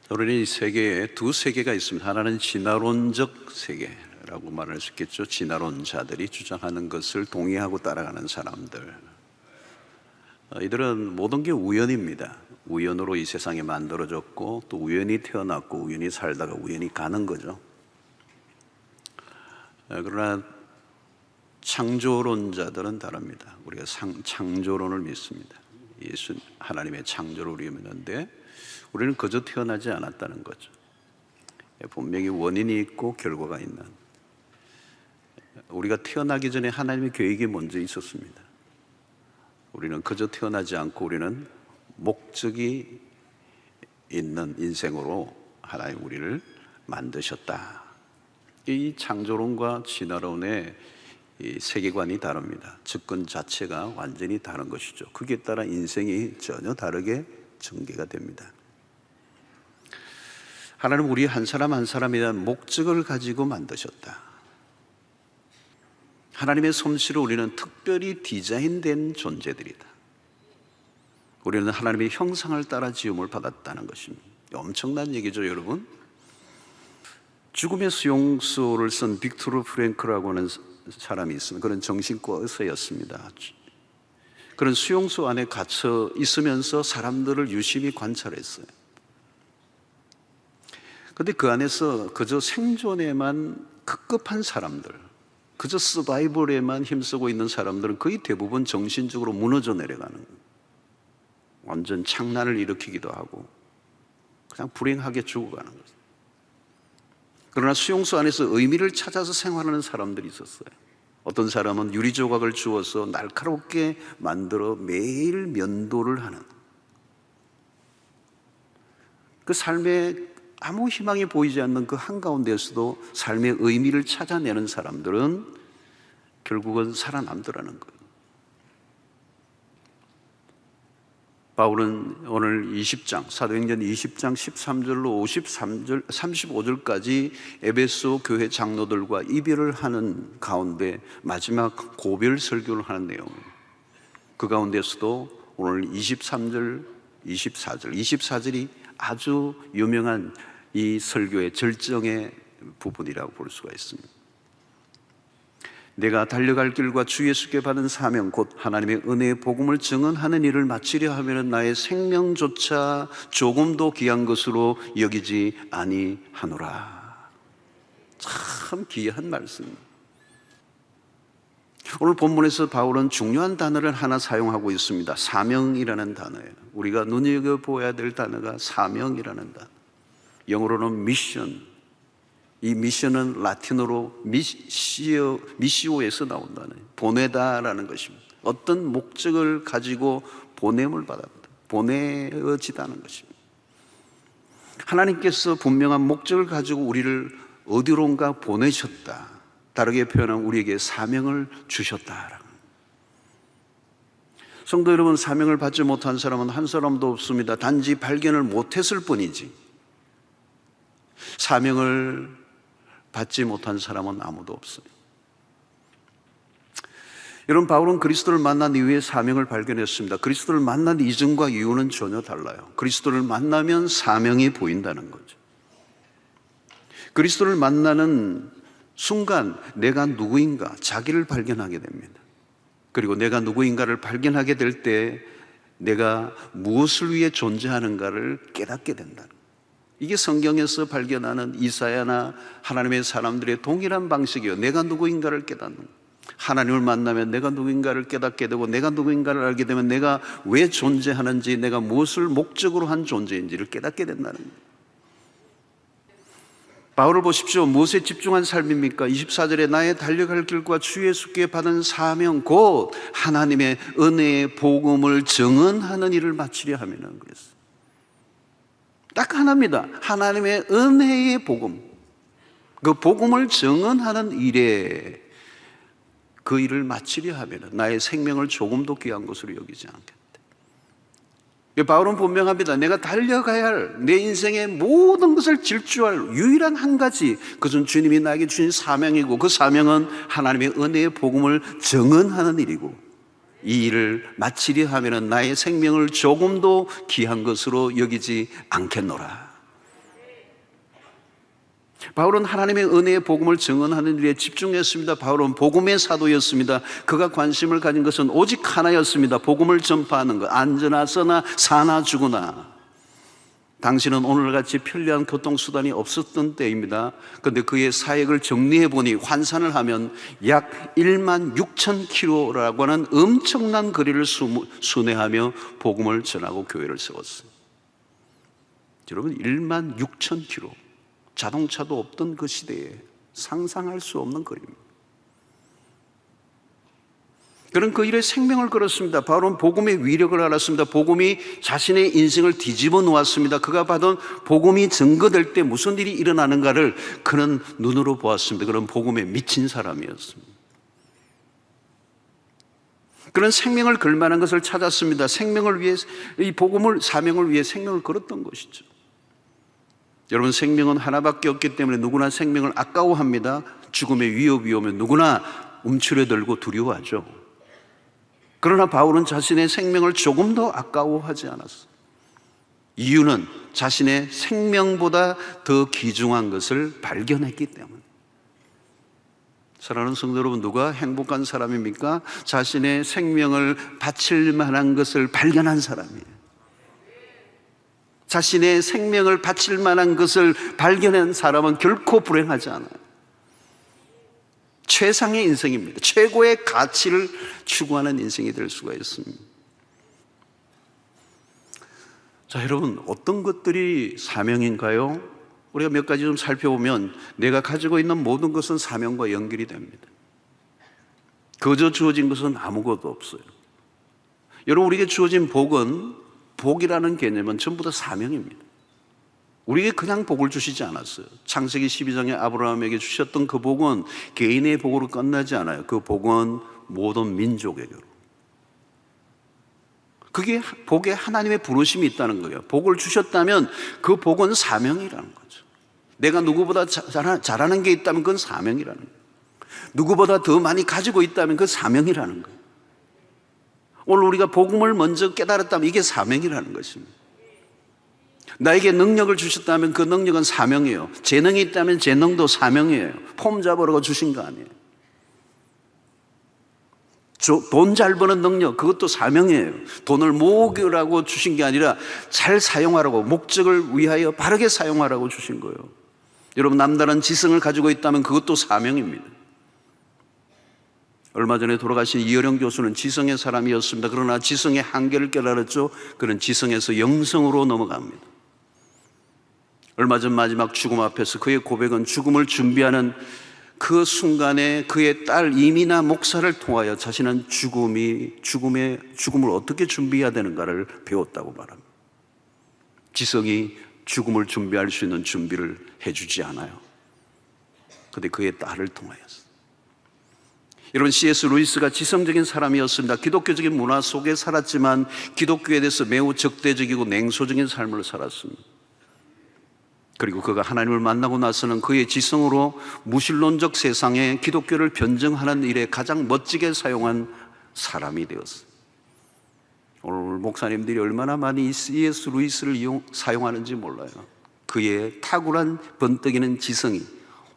우리는 이 세계에 두 세계가 있습니다. 하나는 진화론적 세계라고 말할 수 있겠죠. 진화론자들이 주장하는 것을 동의하고 따라가는 사람들. 이들은 모든 게 우연입니다. 우연으로 이 세상이 만들어졌고 또 우연히 태어났고 우연히 살다가 우연히 가는 거죠. 그러나 창조론자들은 다릅니다. 우리가 창조론을 믿습니다. 예수 하나님의 창조를 우리가 믿는데 우리는 그저 태어나지 않았다는 거죠. 분명히 원인이 있고 결과가 있는, 우리가 태어나기 전에 하나님의 계획이 먼저 있었습니다. 우리는 그저 태어나지 않고 우리는 목적이 있는 인생으로 하나님 우리를 만드셨다. 이 창조론과 진화론의 이 세계관이 다릅니다. 접근 자체가 완전히 다른 것이죠. 그에 따라 인생이 전혀 다르게 전개가 됩니다. 하나님은 우리 한 사람 한 사람에 대한 목적을 가지고 만드셨다. 하나님의 솜씨로 우리는 특별히 디자인된 존재들이다. 우리는 하나님의 형상을 따라 지음을 받았다는 것입니다. 엄청난 얘기죠, 여러분. 죽음의 수용소를 쓴 빅토르 프랭크라고 하는 사람이 있습니다. 그런 정신과 의사였습니다. 그런 수용소 안에 갇혀 있으면서 사람들을 유심히 관찰했어요. 그런데 그 안에서 그저 생존에만 급급한 사람들, 그저 서바이벌에만 힘쓰고 있는 사람들은 거의 대부분 정신적으로 무너져 내려가는 거예요. 완전 창난을 일으키기도 하고 그냥 불행하게 죽어가는 거죠. 그러나 수용소 안에서 의미를 찾아서 생활하는 사람들이 있었어요. 어떤 사람은 유리 조각을 주워서 날카롭게 만들어 매일 면도를 하는, 그 삶에 아무 희망이 보이지 않는 그 한가운데에서도 삶의 의미를 찾아내는 사람들은 결국은 살아남더라는 거예요. 바울은 오늘 20장, 사도행전 20장 13절로 53절, 35절까지 에베소 교회 장로들과 이별을 하는 가운데 마지막 고별 설교를 하는 내용입니다. 그 가운데서도 오늘 23절, 24절이 아주 유명한 이 설교의 절정의 부분이라고 볼 수가 있습니다. 내가 달려갈 길과 주 예수께 받은 사명 곧 하나님의 은혜의 복음을 증언하는 일을 마치려 하면 나의 생명조차 조금도 귀한 것으로 여기지 아니하노라. 참 귀한 말씀입니다. 오늘 본문에서 바울은 중요한 단어를 하나 사용하고 있습니다. 사명이라는 단어예요. 우리가 눈여겨보아야 될 단어가 사명이라는 단어. 영어로는 미션. 이 미션은 라틴어로 미시오에서 나온다는, 보내다라는 것입니다. 어떤 목적을 가지고 보냄을 받았다, 보내어지다는 것입니다. 하나님께서 분명한 목적을 가지고 우리를 어디론가 보내셨다. 다르게 표현하면 우리에게 사명을 주셨다. 성도 여러분, 사명을 받지 못한 사람은 한 사람도 없습니다. 단지 발견을 못했을 뿐이지 사명을 받지 못한 사람은 아무도 없어요. 여러분, 바울은 그리스도를 만난 이후에 사명을 발견했습니다. 그리스도를 만난 이전과 이후는 전혀 달라요. 그리스도를 만나면 사명이 보인다는 거죠. 그리스도를 만나는 순간 내가 누구인가, 자기를 발견하게 됩니다. 그리고 내가 누구인가를 발견하게 될 때 내가 무엇을 위해 존재하는가를 깨닫게 된다는 거예요. 이게 성경에서 발견하는 이사야나 하나님의 사람들의 동일한 방식이에요. 내가 누구인가를 깨닫는 거예요. 하나님을 만나면 내가 누구인가를 깨닫게 되고, 내가 누구인가를 알게 되면 내가 왜 존재하는지, 내가 무엇을 목적으로 한 존재인지를 깨닫게 된다는 거예요. 바울을 보십시오. 무엇에 집중한 삶입니까? 24절에 나의 달려갈 길과 주 예수께 받은 사명 곧 하나님의 은혜의 복음을 증언하는 일을 마치려 하면은 그랬어요. 딱 하나입니다. 하나님의 은혜의 복음, 그 복음을 증언하는 일에 그 일을 마치려 하면 나의 생명을 조금도 귀한 것으로 여기지 않겠다. 바울은 분명합니다. 내가 달려가야 할 내 인생의 모든 것을 질주할 유일한 한 가지, 그것은 주님이 나에게 주신 사명이고, 그 사명은 하나님의 은혜의 복음을 증언하는 일이고, 이 일을 마치려 하면 나의 생명을 조금도 귀한 것으로 여기지 않겠노라. 바울은 하나님의 은혜의 복음을 증언하는 일에 집중했습니다. 바울은 복음의 사도였습니다. 그가 관심을 가진 것은 오직 하나였습니다. 복음을 전파하는 것. 앉으나 서나 사나 죽으나. 당시는 오늘같이 편리한 교통수단이 없었던 때입니다. 그런데 그의 사역을 정리해 보니 환산을 하면 약 1만 6천 킬로라고 하는 엄청난 거리를 순회하며 복음을 전하고 교회를 세웠어요. 여러분, 1만 6천 킬로, 자동차도 없던 그 시대에 상상할 수 없는 거리입니다. 그는 그 일에 생명을 걸었습니다. 바울은 복음의 위력을 알았습니다. 복음이 자신의 인생을 뒤집어 놓았습니다. 그가 받은 복음이 증거될 때 무슨 일이 일어나는가를 그는 눈으로 보았습니다. 그는 복음에 미친 사람이었습니다. 그는 생명을 걸 만한 것을 찾았습니다. 생명을 위해, 이 복음을, 사명을 위해 생명을 걸었던 것이죠. 여러분, 생명은 하나밖에 없기 때문에 누구나 생명을 아까워합니다. 죽음의 위협이 오면 누구나 움츠려들고 두려워하죠. 그러나 바울은 자신의 생명을 조금 더 아까워하지 않았어요. 이유는 자신의 생명보다 더 귀중한 것을 발견했기 때문에. 사랑하는 성도 여러분, 누가 행복한 사람입니까? 자신의 생명을 바칠 만한 것을 발견한 사람이에요. 자신의 생명을 바칠 만한 것을 발견한 사람은 결코 불행하지 않아요. 최상의 인생입니다. 최고의 가치를 추구하는 인생이 될 수가 있습니다. 자, 여러분, 어떤 것들이 사명인가요? 우리가 몇 가지 좀 살펴보면 내가 가지고 있는 모든 것은 사명과 연결이 됩니다. 거저 주어진 것은 아무것도 없어요. 여러분, 우리에게 주어진 복은, 복이라는 개념은 전부 다 사명입니다. 우리에게 그냥 복을 주시지 않았어요. 창세기 12장에 아브라함에게 주셨던 그 복은 개인의 복으로 끝나지 않아요. 그 복은 모든 민족에게로. 그게 복에 하나님의 부르심이 있다는 거예요. 복을 주셨다면 그 복은 사명이라는 거죠. 내가 누구보다 잘하는 게 있다면 그건 사명이라는 거예요. 누구보다 더 많이 가지고 있다면 그 사명이라는 거예요. 오늘 우리가 복음을 먼저 깨달았다면 이게 사명이라는 것입니다. 나에게 능력을 주셨다면 그 능력은 사명이에요. 재능이 있다면 재능도 사명이에요. 폼 잡으라고 주신 거 아니에요. 돈 잘 버는 능력, 그것도 사명이에요. 돈을 모으라고 주신 게 아니라 잘 사용하라고, 목적을 위하여 바르게 사용하라고 주신 거예요. 여러분, 남다른 지성을 가지고 있다면 그것도 사명입니다. 얼마 전에 돌아가신 이어령 교수는 지성의 사람이었습니다. 그러나 지성의 한계를 깨달았죠. 그는 지성에서 영성으로 넘어갑니다. 얼마 전 마지막 죽음 앞에서 그의 고백은 죽음을 준비하는 그 순간에 그의 딸 이미나 목사를 통하여 자신은 죽음을 어떻게 준비해야 되는가를 배웠다고 말합니다. 지성이 죽음을 준비할 수 있는 준비를 해주지 않아요. 그런데 그의 딸을 통하여서. 여러분, C.S. 루이스가 지성적인 사람이었습니다. 기독교적인 문화 속에 살았지만 기독교에 대해서 매우 적대적이고 냉소적인 삶을 살았습니다. 그리고 그가 하나님을 만나고 나서는 그의 지성으로 무신론적 세상에 기독교를 변증하는 일에 가장 멋지게 사용한 사람이 되었어요. 오늘 목사님들이 얼마나 많이 C.S. 루이스를 사용하는지 몰라요. 그의 탁월한 번뜩이는 지성이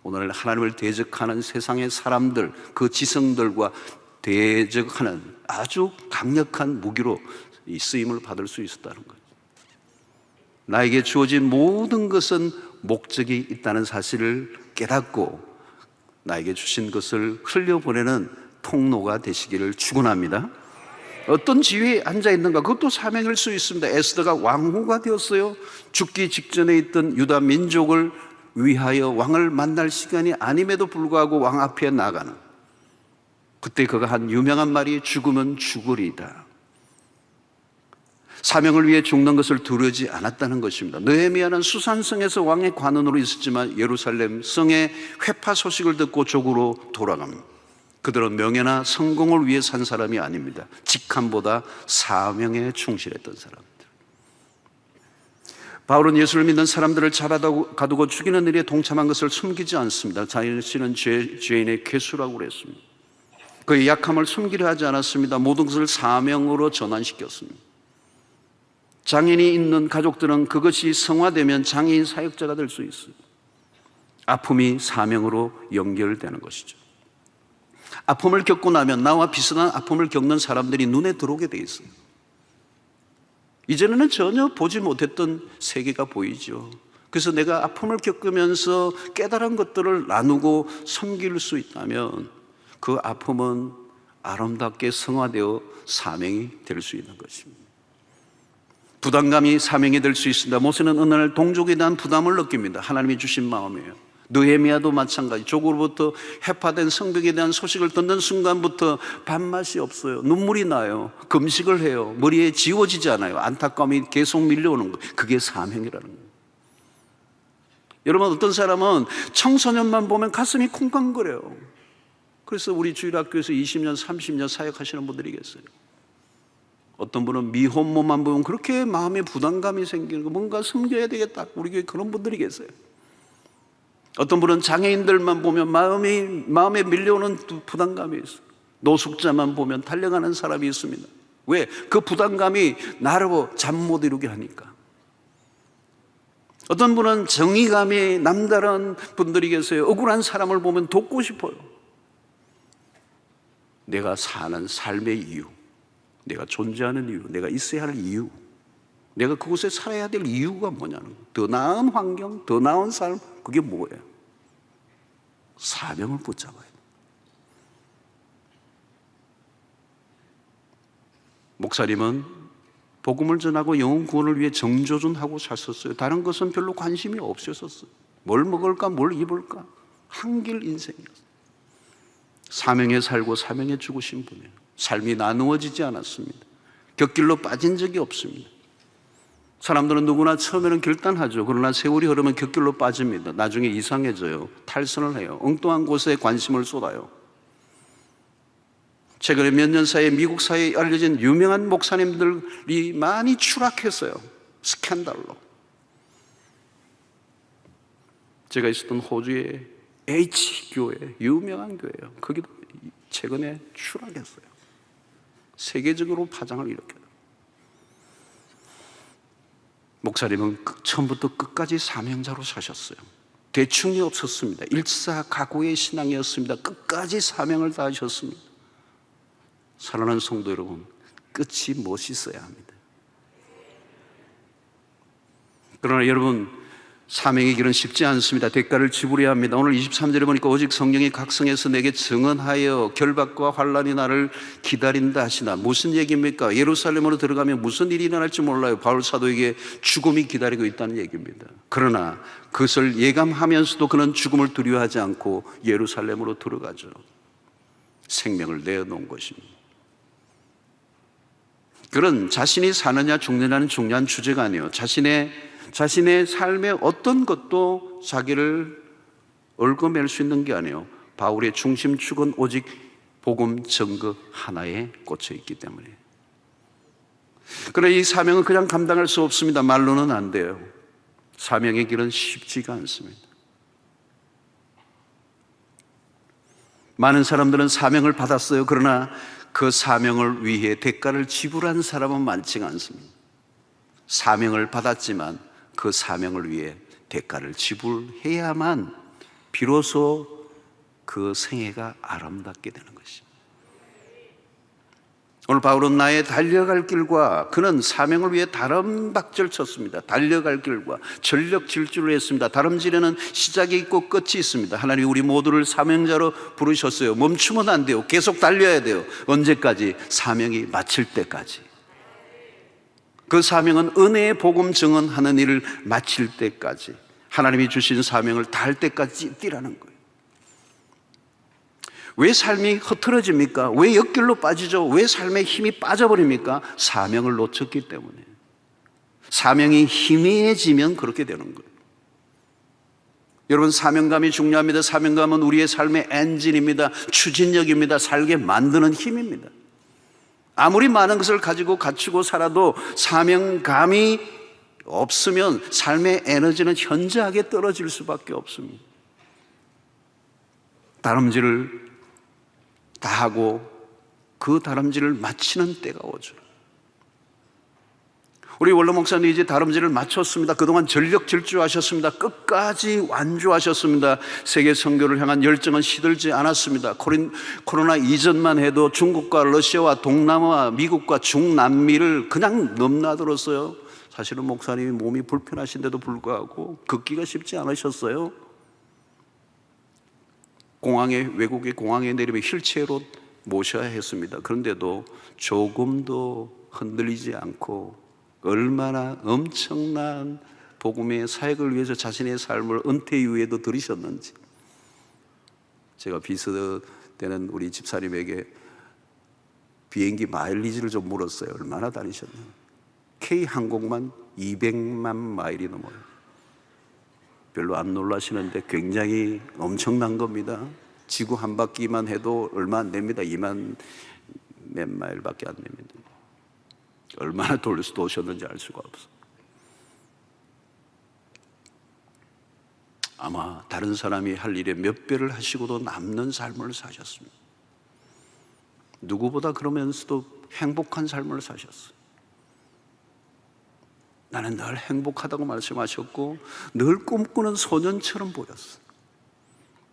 오늘 하나님을 대적하는 세상의 사람들, 그 지성들과 대적하는 아주 강력한 무기로 이 쓰임을 받을 수 있었다는 거죠. 나에게 주어진 모든 것은 목적이 있다는 사실을 깨닫고 나에게 주신 것을 흘려보내는 통로가 되시기를 축원합니다. 어떤 지위에 앉아있는가, 그것도 사명일 수 있습니다. 에스더가 왕후가 되었어요. 죽기 직전에 있던 유다 민족을 위하여 왕을 만날 시간이 아님에도 불구하고 왕 앞에 나가는, 그때 그가 한 유명한 말이 죽으면 죽으리이다. 사명을 위해 죽는 것을 두려워하지 않았다는 것입니다. 느헤미야는 수산성에서 왕의 관원으로 있었지만 예루살렘 성의 회파 소식을 듣고 조국으로 돌아갑니다. 그들은 명예나 성공을 위해 산 사람이 아닙니다. 직함보다 사명에 충실했던 사람들. 바울은 예수를 믿는 사람들을 잡아가두고 죽이는 일에 동참한 것을 숨기지 않습니다. 자신은 죄인의 괴수라고 그랬습니다. 그의 약함을 숨기려 하지 않았습니다. 모든 것을 사명으로 전환시켰습니다. 장애인이 있는 가족들은 그것이 성화되면 장애인 사역자가 될 수 있어요. 아픔이 사명으로 연결되는 것이죠. 아픔을 겪고 나면 나와 비슷한 아픔을 겪는 사람들이 눈에 들어오게 돼 있어요. 이전에는 전혀 보지 못했던 세계가 보이죠. 그래서 내가 아픔을 겪으면서 깨달은 것들을 나누고 섬길 수 있다면 그 아픔은 아름답게 성화되어 사명이 될 수 있는 것입니다. 부담감이 사명이 될 수 있습니다. 모세는 어느 날 동족에 대한 부담을 느낍니다. 하나님이 주신 마음이에요. 느헤미야도 마찬가지. 족으로부터 해파된 성벽에 대한 소식을 듣는 순간부터 밥맛이 없어요. 눈물이 나요. 금식을 해요. 머리에 지워지지 않아요. 안타까움이 계속 밀려오는 거예요. 그게 사명이라는 거예요. 여러분, 어떤 사람은 청소년만 보면 가슴이 쿵쾅거려요. 그래서 우리 주일학교에서 20년, 30년 사역하시는 분들이 계세요. 어떤 분은 미혼모만 보면 그렇게 마음에 부담감이 생기는 거, 뭔가 섬겨야 되겠다. 우리 교회 그런 분들이 계세요. 어떤 분은 장애인들만 보면 마음에 밀려오는 부담감이 있어요. 노숙자만 보면 달려가는 사람이 있습니다. 왜? 그 부담감이 나로 잠 못 이루게 하니까. 어떤 분은 정의감이 남다른 분들이 계세요. 억울한 사람을 보면 돕고 싶어요. 내가 사는 삶의 이유, 내가 존재하는 이유, 내가 있어야 할 이유, 내가 그곳에 살아야 될 이유가 뭐냐는 거예요. 더 나은 환경, 더 나은 삶, 그게 뭐예요? 사명을 붙잡아야 돼요. 목사님은 복음을 전하고 영혼 구원을 위해 정조준하고 사셨어요. 다른 것은 별로 관심이 없으셨어요. 뭘 먹을까, 뭘 입을까, 한길 인생이었어요. 사명에 살고 사명에 죽으신 분이에요. 삶이 나누어지지 않았습니다. 곁길로 빠진 적이 없습니다. 사람들은 누구나 처음에는 결단하죠. 그러나 세월이 흐르면 곁길로 빠집니다. 나중에 이상해져요. 탈선을 해요. 엉뚱한 곳에 관심을 쏟아요. 최근에 몇 년 사이에 미국 사회에 알려진 유명한 목사님들이 많이 추락했어요. 스캔들로. 제가 있었던 호주의 H교회, 유명한 교회예요. 거기도 최근에 추락했어요. 세계적으로 파장을 일으켜요. 목사님은 처음부터 끝까지 사명자로 사셨어요. 대충이 없었습니다. 일사각오의 신앙이었습니다. 끝까지 사명을 다하셨습니다. 사랑하는 성도 여러분, 끝이 멋있어야 합니다. 그러나 여러분, 사명의 길은 쉽지 않습니다. 대가를 지불해야 합니다. 오늘 23절에 보니까 오직 성령이 각성해서 내게 증언하여 결박과 환난이 나를 기다린다 하시나. 무슨 얘기입니까? 예루살렘으로 들어가면 무슨 일이 일어날지 몰라요. 바울 사도에게 죽음이 기다리고 있다는 얘기입니다. 그러나 그것을 예감하면서도 그는 죽음을 두려워하지 않고 예루살렘으로 들어가죠. 생명을 내어놓은 것입니다. 그런 자신이 사느냐 죽느냐는 중요한 주제가 아니에요. 자신의 삶의 어떤 것도 자기를 얽어맬 수 있는 게 아니에요. 바울의 중심축은 오직 복음 증거 하나에 꽂혀 있기 때문에. 그러나 이 사명은 그냥 감당할 수 없습니다. 말로는 안 돼요. 사명의 길은 쉽지가 않습니다. 많은 사람들은 사명을 받았어요. 그러나 그 사명을 위해 대가를 지불한 사람은 많지가 않습니다. 사명을 받았지만 그 사명을 위해 대가를 지불해야만 비로소 그 생애가 아름답게 되는 것입니다. 오늘 바울은 나의 달려갈 길과, 그는 사명을 위해 다름박질 쳤습니다. 달려갈 길과 전력 질주를 했습니다. 다름질에는 시작이 있고 끝이 있습니다. 하나님 우리 모두를 사명자로 부르셨어요. 멈추면 안 돼요. 계속 달려야 돼요. 언제까지? 사명이 마칠 때까지. 그 사명은 은혜의 복음 증언하는 일을 마칠 때까지, 하나님이 주신 사명을 다할 때까지 뛰라는 거예요. 왜 삶이 흐트러집니까? 왜 역길로 빠지죠? 왜 삶의 힘이 빠져버립니까? 사명을 놓쳤기 때문에. 사명이 희미해지면 그렇게 되는 거예요. 여러분, 사명감이 중요합니다. 사명감은 우리의 삶의 엔진입니다. 추진력입니다. 살게 만드는 힘입니다. 아무리 많은 것을 가지고 갖추고 살아도 사명감이 없으면 삶의 에너지는 현저하게 떨어질 수밖에 없습니다. 다름질을 다 하고 그 다름질을 마치는 때가 오죠. 우리 원로 목사님 이제 다름질을 마쳤습니다. 그동안 전력 질주하셨습니다. 끝까지 완주하셨습니다. 세계 선교를 향한 열정은 시들지 않았습니다. 코로나 이전만 해도 중국과 러시아와 동남아, 미국과 중남미를 그냥 넘나들었어요. 사실은 목사님이 몸이 불편하신데도 불구하고 걷기가 쉽지 않으셨어요. 외국의 공항에 내리면 휠체어로 모셔야 했습니다. 그런데도 조금도 흔들리지 않고 얼마나 엄청난 복음의 사역을 위해서 자신의 삶을 은퇴 이후에도 들이셨는지. 제가 비서 때는 우리 집사님에게 비행기 마일리지를 좀 물었어요. 얼마나 다니셨나요? K항공만 200만 마일이 넘어요. 별로 안 놀라시는데 굉장히 엄청난 겁니다. 지구 한 바퀴만 해도 얼마 안 됩니다. 2만 몇 마일밖에 안 됩니다. 얼마나 도셨는지 알 수가 없어. 아마 다른 사람이 할 일에 몇 배를 하시고도 남는 삶을 사셨습니다. 누구보다 그러면서도 행복한 삶을 사셨어요. 나는 늘 행복하다고 말씀하셨고 늘 꿈꾸는 소년처럼 보였어요.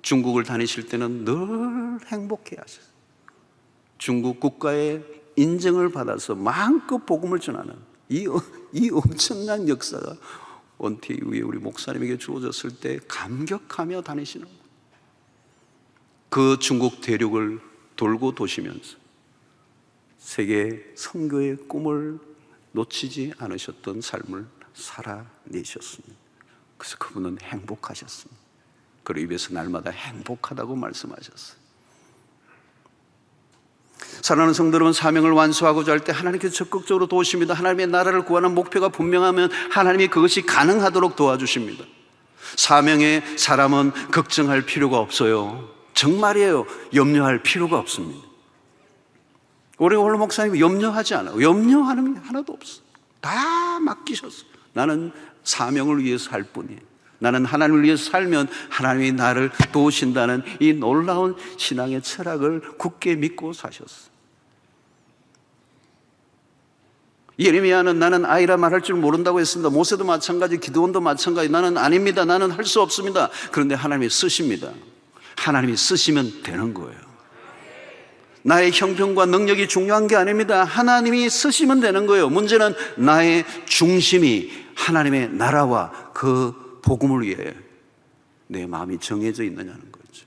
중국을 다니실 때는 늘 행복해 하셨어요. 중국 국가의 인정을 받아서 마음껏 복음을 전하는 이 엄청난 역사가 은퇴 이후에 우리 목사님에게 주어졌을 때 감격하며 다니시는 거예요. 그 중국 대륙을 돌고 도시면서 세계 선교의 꿈을 놓치지 않으셨던 삶을 살아내셨습니다. 그래서 그분은 행복하셨습니다. 그리고 입에서 날마다 행복하다고 말씀하셨어요. 사랑하는 성도 여러분, 사명을 완수하고자 할 때 하나님께서 적극적으로 도우십니다. 하나님의 나라를 구하는 목표가 분명하면 하나님이 그것이 가능하도록 도와주십니다. 사명의 사람은 걱정할 필요가 없어요. 정말이에요. 염려할 필요가 없습니다. 우리 원로 목사님이 염려하지 않아요. 염려하는 게 하나도 없어. 다 맡기셨어요. 나는 사명을 위해서 살 뿐이에요. 나는 하나님을 위해서 살면 하나님이 나를 도우신다는 이 놀라운 신앙의 철학을 굳게 믿고 사셨어요. 예레미야는 나는 아이라 말할 줄 모른다고 했습니다. 모세도 마찬가지, 기드온도 마찬가지. 나는 아닙니다. 나는 할 수 없습니다. 그런데 하나님이 쓰십니다. 하나님이 쓰시면 되는 거예요. 나의 형편과 능력이 중요한 게 아닙니다. 하나님이 쓰시면 되는 거예요. 문제는 나의 중심이 하나님의 나라와 그 복음을 위해 내 마음이 정해져 있느냐는 거죠.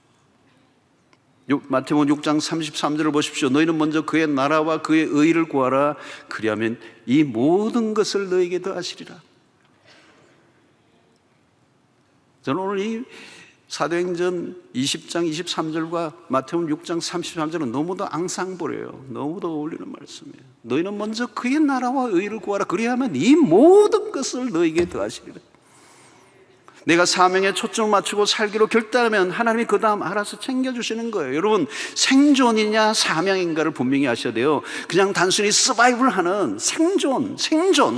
마태복음 6장 33절을 보십시오. 너희는 먼저 그의 나라와 그의 의를 구하라. 그리하면 이 모든 것을 너에게 더하시리라. 저는 오늘 이 사도행전 20장 23절과 마태복음 6장 33절은 너무도 앙상블이에요. 너무도 어울리는 말씀이에요. 너희는 먼저 그의 나라와 의를 구하라. 그리하면 이 모든 것을 너에게 더하시리라. 내가 사명에 초점을 맞추고 살기로 결단하면 하나님이 그 다음 알아서 챙겨주시는 거예요. 여러분, 생존이냐 사명인가를 분명히 아셔야 돼요. 그냥 단순히 서바이벌하는 생존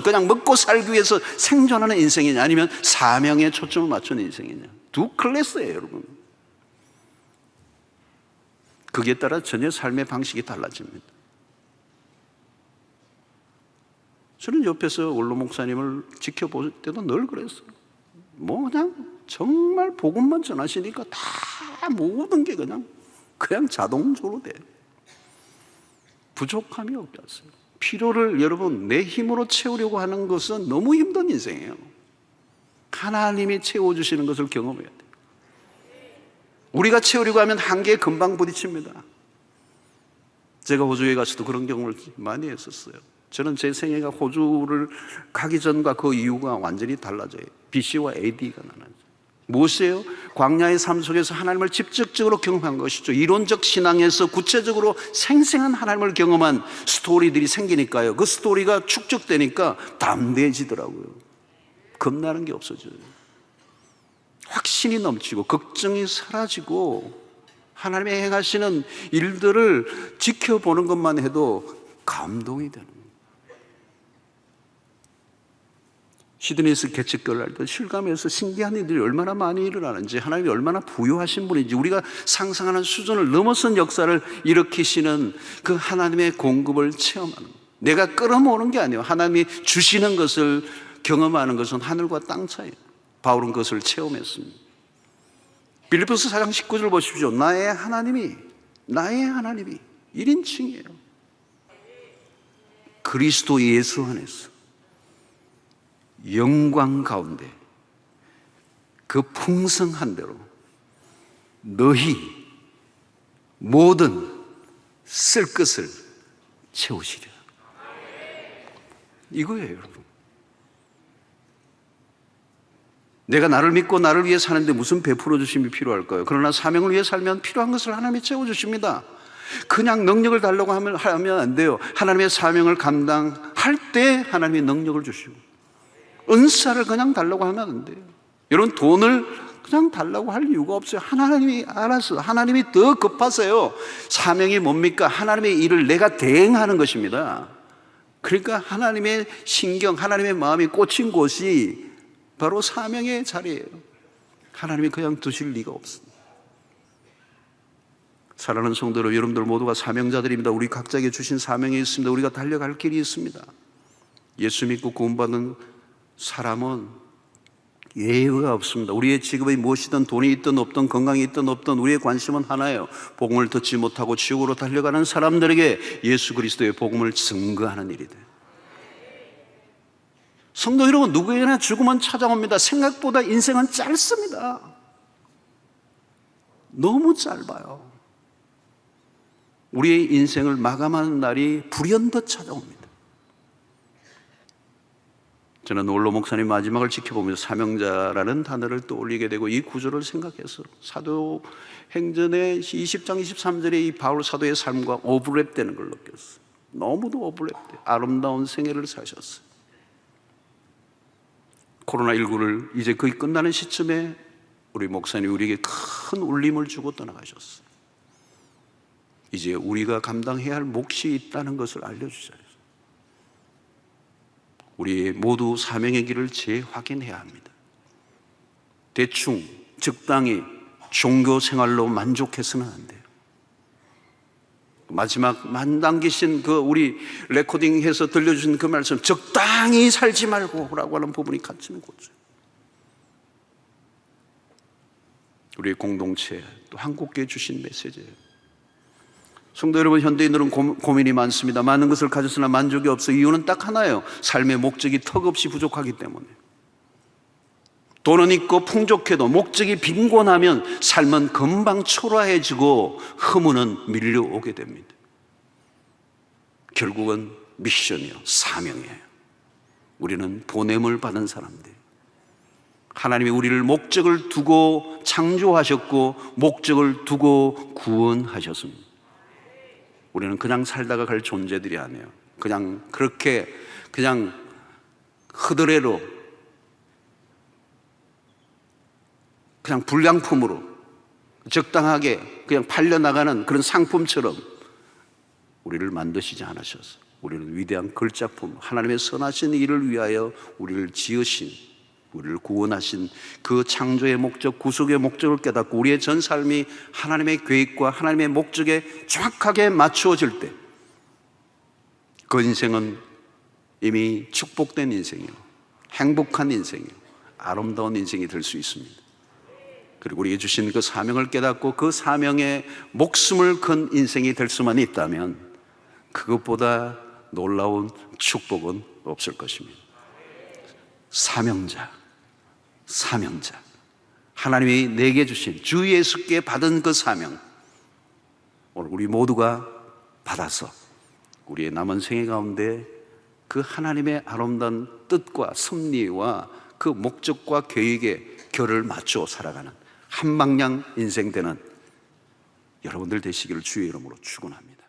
그냥 먹고 살기 위해서 생존하는 인생이냐, 아니면 사명에 초점을 맞추는 인생이냐. 두 클래스예요, 여러분. 거기에 따라 전혀 삶의 방식이 달라집니다. 저는 옆에서 원로 목사님을 지켜볼 때도 늘 그랬어요. 그냥 정말 복음만 전하시니까 다 모든 게 그냥 자동적으로 돼. 부족함이 없었어요. 필요를 여러분 내 힘으로 채우려고 하는 것은 너무 힘든 인생이에요. 하나님이 채워주시는 것을 경험해야 돼요. 우리가 채우려고 하면 한계에 금방 부딪힙니다. 제가 호주에 가서도 그런 경험을 많이 했었어요. 저는 제 생애가 호주를 가기 전과 그 이후가 완전히 달라져요. BC와 AD가 나눠져요. 무엇이에요? 광야의 삶 속에서 하나님을 직접적으로 경험한 것이죠. 이론적 신앙에서 구체적으로 생생한 하나님을 경험한 스토리들이 생기니까요. 그 스토리가 축적되니까 담대해지더라고요. 겁나는 게 없어져요. 확신이 넘치고 걱정이 사라지고 하나님의 행하시는 일들을 지켜보는 것만 해도 감동이 되는 거예요. 시드니에서 개척교회를 할 때 실감에서 신기한 일들이 얼마나 많이 일어나는지, 하나님이 얼마나 부유하신 분인지, 우리가 상상하는 수준을 넘어선 역사를 일으키시는 그 하나님의 공급을 체험하는 거예요. 내가 끌어모으는 게 아니에요. 하나님이 주시는 것을 경험하는 것은 하늘과 땅 차이예요. 바울은 그것을 체험했습니다. 빌립보서 4장 19절 보십시오. 나의 하나님이 1인칭이에요. 그리스도 예수 안에서 영광 가운데 그 풍성한 대로 너희 모든 쓸 것을 채우시리라. 이거예요, 여러분. 내가 나를 믿고 나를 위해 사는데 무슨 베풀어 주심이 필요할까요? 그러나 사명을 위해 살면 필요한 것을 하나님이 채워주십니다. 그냥 능력을 달라고 하면 안 돼요. 하나님의 사명을 감당할 때 하나님이 능력을 주시고, 은사를 그냥 달라고 하면 안 돼요. 여러분, 돈을 그냥 달라고 할 이유가 없어요. 하나님이 알아서, 하나님이 더 급하세요. 사명이 뭡니까? 하나님의 일을 내가 대행하는 것입니다. 그러니까 하나님의 신경, 하나님의 마음이 꽂힌 곳이 바로 사명의 자리예요. 하나님이 그냥 두실 리가 없습니다. 사랑하는 성도 여러분, 여러분들 모두가 사명자들입니다. 우리 각자에게 주신 사명이 있습니다. 우리가 달려갈 길이 있습니다. 예수 믿고 구원받은 사람은 예외가 없습니다. 우리의 직업이 무엇이든, 돈이 있든 없든, 건강이 있든 없든, 우리의 관심은 하나예요. 복음을 듣지 못하고 지옥으로 달려가는 사람들에게 예수 그리스도의 복음을 증거하는 일이 돼요. 성도 여러분, 누구에게나 죽음은 찾아옵니다. 생각보다 인생은 짧습니다. 너무 짧아요. 우리의 인생을 마감하는 날이 불현듯 찾아옵니다. 저는 올로 목사님 마지막을 지켜보면서 사명자라는 단어를 떠올리게 되고, 이 구절을 생각해서 사도행전의 20장 23절에 이 바울 사도의 삶과 오버랩되는 걸 느꼈어요. 너무도 오버랩돼요. 아름다운 생애를 사셨어요. 코로나19를 이제 거의 끝나는 시점에 우리 목사님이 우리에게 큰 울림을 주고 떠나가셨어요. 이제 우리가 감당해야 할 몫이 있다는 것을 알려주셔요. 우리 모두 사명의 길을 재확인해야 합니다. 대충 적당히 종교 생활로 만족해서는 안 돼요. 마지막 남기신 그 우리 레코딩해서 들려주신 그 말씀, 적당히 살지 말고 라고 하는 부분이 갇히는 거죠. 우리 공동체, 또 한국교회 주신 메시지예요. 성도 여러분, 현대인들은 고민이 많습니다. 많은 것을 가졌으나 만족이 없어. 이유는 딱 하나예요. 삶의 목적이 턱없이 부족하기 때문에. 돈은 있고 풍족해도 목적이 빈곤하면 삶은 금방 초라해지고 허무는 밀려오게 됩니다. 결국은 미션이요, 사명이에요. 우리는 보냄을 받은 사람들. 하나님이 우리를 목적을 두고 창조하셨고 목적을 두고 구원하셨습니다. 우리는 그냥 살다가 갈 존재들이 아니에요. 그냥 그렇게 그냥 흐드레로, 그냥 불량품으로 적당하게 그냥 팔려나가는 그런 상품처럼 우리를 만드시지 않으셨어요. 우리는 위대한 걸작품, 하나님의 선하신 일을 위하여 우리를 지으신, 우리를 구원하신 그 창조의 목적, 구속의 목적을 깨닫고 우리의 전 삶이 하나님의 계획과 하나님의 목적에 정확하게 맞추어질 때 그 인생은 이미 축복된 인생이요, 행복한 인생이요, 아름다운 인생이 될 수 있습니다. 그리고 우리에게 주신 그 사명을 깨닫고 그 사명에 목숨을 건 인생이 될 수만 있다면 그것보다 놀라운 축복은 없을 것입니다. 사명자, 하나님이 내게 주신, 주 예수께 받은 그 사명, 오늘 우리 모두가 받아서 우리의 남은 생애 가운데 그 하나님의 아름다운 뜻과 섭리와 그 목적과 계획에 결을 맞추어 살아가는 한방향 인생 되는 여러분들 되시기를 주의 이름으로 축원합니다.